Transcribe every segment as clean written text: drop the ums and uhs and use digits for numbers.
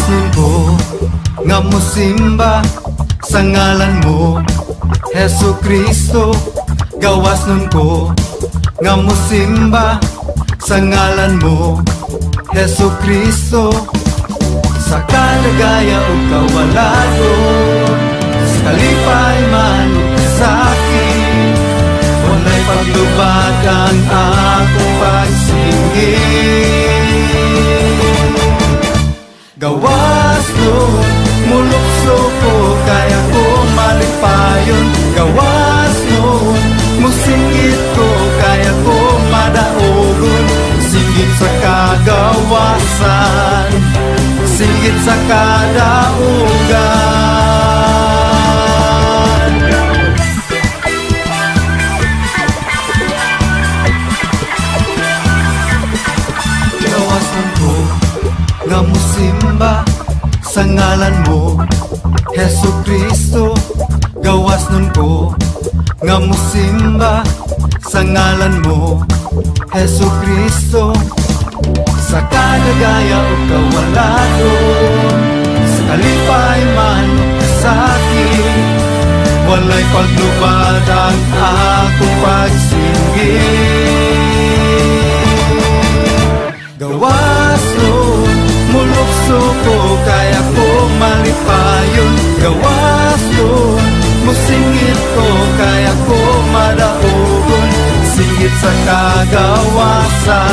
nun ko nga mosimba sa ngalan mo, Hesu Kristo. Gawas nun ko nga mosimba sa ngalan mo, Hesu Kristo. Sa kalagaya o kawalagon, sa kalipay man o kasakit, walay paglubad ang akong pagsinggit. Gawas nun, mulukso ko, kaya ko malipayon. Gawas nun, musinggit ko, kaya ko madaogon. Singgit sa kagawasan, singgit sa kadaugan. Gawasan ko nga mosimba sa ngalan mo, Hesu Kristo. Gawas nun ko nga mosimba sa ngalan mo, Hesu Kristo. Sa kalagaya o kawalagon, sa kalipay man o kasakit, walay paglubad ang akong pagsinggit. Gawas nun, mulukso ko, kaya ko malipayon. Gawas nun, musingit ko, kaya ko madaogon. Singgit sa kagawasan,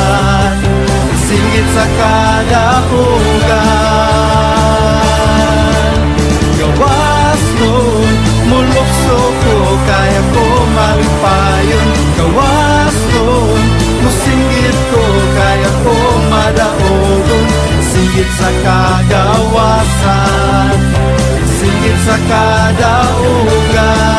singgit sa kadaugan. Gawas nun, mulukso ko, kaya ko malipayon. Gawas nun, musinggit ko, kaya ko madaogon. Singgit sa kagawasan, singgit sa kadaugan.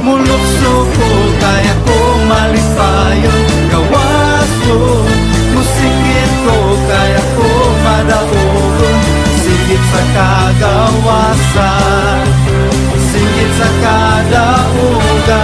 Mulukso ko, kaya ko malipayon. Gawas nun, musinggit ko, kaya ko madaogon. Singgit sa kagawasan, singgit sa kadaugan.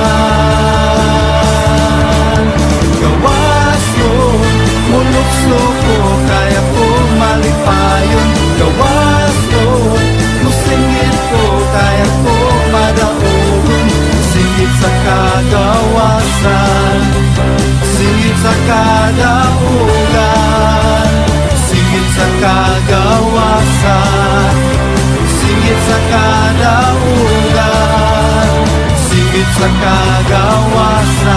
Gawas nun, mulukso ko, kaya ko malipayon. Gawas nun, musinggit ko, kaya ko madaogon. Singgit sa kagawasan, singgit sa kadaugan. Singgit sa kagawasan, singgit sa kadaugan. Singgit sa kagawasan.